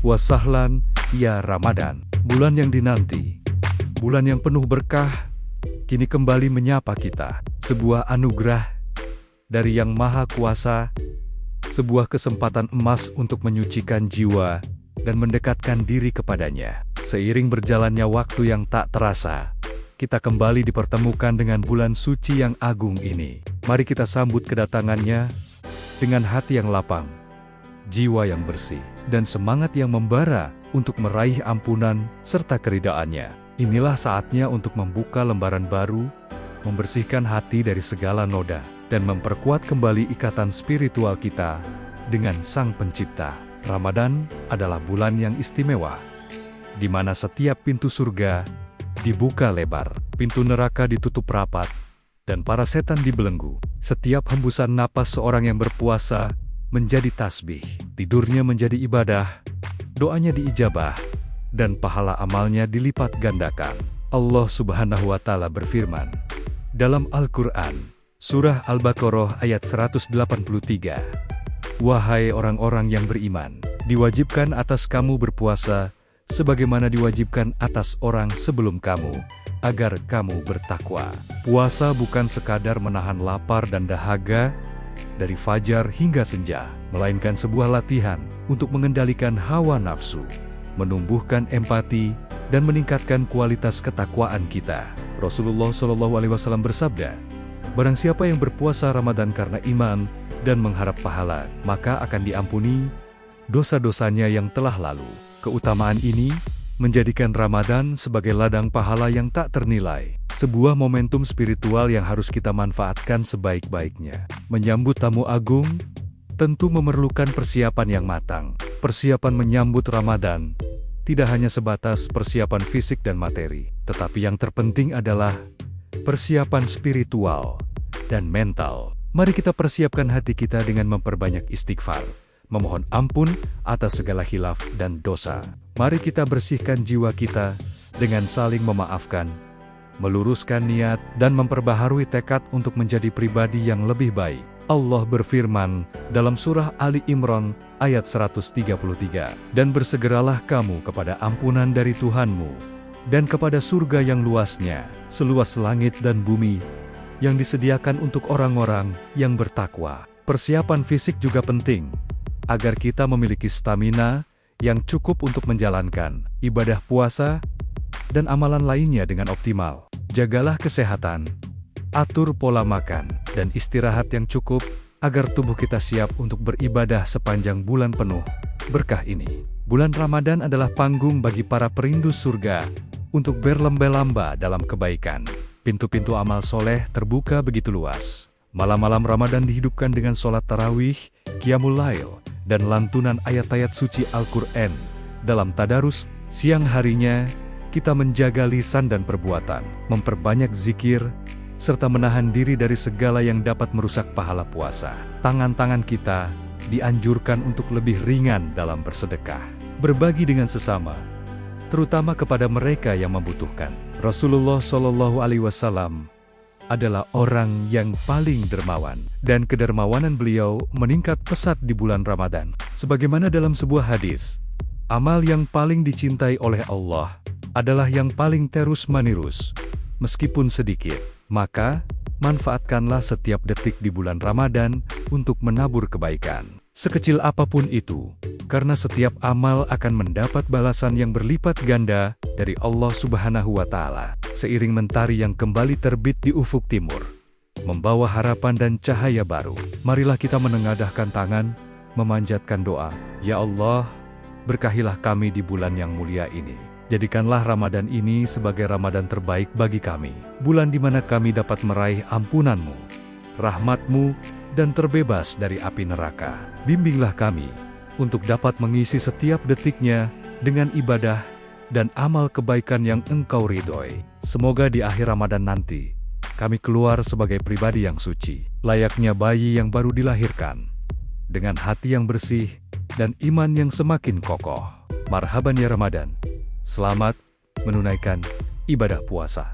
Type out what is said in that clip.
wa sahlan ya Ramadan. Bulan yang dinanti, bulan yang penuh berkah, kini kembali menyapa kita. Sebuah anugerah dari Yang Maha Kuasa, sebuah kesempatan emas untuk menyucikan jiwa dan mendekatkan diri kepadanya. Seiring berjalannya waktu yang tak terasa, kita kembali dipertemukan dengan bulan suci yang agung ini. Mari kita sambut kedatangannya dengan hati yang lapang, jiwa yang bersih, dan semangat yang membara untuk meraih ampunan serta keridhaannya. Inilah saatnya untuk membuka lembaran baru, membersihkan hati dari segala noda, dan memperkuat kembali ikatan spiritual kita dengan Sang Pencipta. Ramadan adalah bulan yang istimewa, di mana setiap pintu surga dibuka lebar, pintu neraka ditutup rapat, dan para setan dibelenggu. Setiap hembusan napas seorang yang berpuasa menjadi tasbih, tidurnya menjadi ibadah, doanya diijabah, dan pahala amalnya dilipat gandakan. Allah Subhanahu wa Ta'ala berfirman dalam Al-Quran, Surah Al-Baqarah ayat 183, "Wahai orang-orang yang beriman, diwajibkan atas kamu berpuasa, sebagaimana diwajibkan atas orang sebelum kamu, agar kamu bertakwa." Puasa bukan sekadar menahan lapar dan dahaga dari fajar hingga senja, melainkan sebuah latihan untuk mengendalikan hawa nafsu, menumbuhkan empati, dan meningkatkan kualitas ketakwaan kita. Rasulullah SAW bersabda, "Barang siapa yang berpuasa Ramadan karena iman dan mengharap pahala, maka akan diampuni dosa-dosanya yang telah lalu." Keutamaan ini menjadikan Ramadan sebagai ladang pahala yang tak ternilai, sebuah momentum spiritual yang harus kita manfaatkan sebaik-baiknya. Menyambut tamu agung tentu memerlukan persiapan yang matang. Persiapan menyambut Ramadan tidak hanya sebatas persiapan fisik dan materi, tetapi yang terpenting adalah persiapan spiritual dan mental. Mari kita persiapkan hati kita dengan memperbanyak istighfar, memohon ampun atas segala khilaf dan dosa. Mari kita bersihkan jiwa kita dengan saling memaafkan, meluruskan niat, dan memperbaharui tekad untuk menjadi pribadi yang lebih baik. Allah berfirman dalam surah Ali Imran ayat 133, "Dan bersegeralah kamu kepada ampunan dari Tuhanmu, dan kepada surga yang luasnya, seluas langit dan bumi, yang disediakan untuk orang-orang yang bertakwa." Persiapan fisik juga penting, agar kita memiliki stamina yang cukup untuk menjalankan ibadah puasa dan amalan lainnya dengan optimal. Jagalah kesehatan, atur pola makan, dan istirahat yang cukup, agar tubuh kita siap untuk beribadah sepanjang bulan penuh berkah ini. Bulan Ramadan adalah panggung bagi para perindu surga untuk berlomba-lomba dalam kebaikan. Pintu-pintu amal soleh terbuka begitu luas. Malam-malam Ramadan dihidupkan dengan sholat tarawih, qiyamul lail, dan lantunan ayat-ayat suci Al-Quran. Dalam tadarus, siang harinya, kita menjaga lisan dan perbuatan, memperbanyak zikir, serta menahan diri dari segala yang dapat merusak pahala puasa. Tangan-tangan kita dianjurkan untuk lebih ringan dalam bersedekah, berbagi dengan sesama, terutama kepada mereka yang membutuhkan. Rasulullah SAW adalah orang yang paling dermawan, dan kedermawanan beliau meningkat pesat di bulan Ramadan. Sebagaimana dalam sebuah hadis, amal yang paling dicintai oleh Allah adalah yang paling terus-menerus, meskipun sedikit. Maka, manfaatkanlah setiap detik di bulan Ramadan untuk menabur kebaikan, sekecil apapun itu, karena setiap amal akan mendapat balasan yang berlipat ganda dari Allah Subhanahu wa Ta'ala. Seiring mentari yang kembali terbit di ufuk timur, membawa harapan dan cahaya baru, marilah kita menengadahkan tangan, memanjatkan doa. Ya Allah, berkahilah kami di bulan yang mulia ini. Jadikanlah Ramadan ini sebagai Ramadan terbaik bagi kami, bulan di mana kami dapat meraih ampunan-Mu, rahmat-Mu, dan terbebas dari api neraka. Bimbinglah kami untuk dapat mengisi setiap detiknya dengan ibadah dan amal kebaikan yang Engkau ridhoi. Semoga di akhir Ramadan nanti, kami keluar sebagai pribadi yang suci, layaknya bayi yang baru dilahirkan, dengan hati yang bersih dan iman yang semakin kokoh. Marhaban ya Ramadan. Selamat menunaikan ibadah puasa.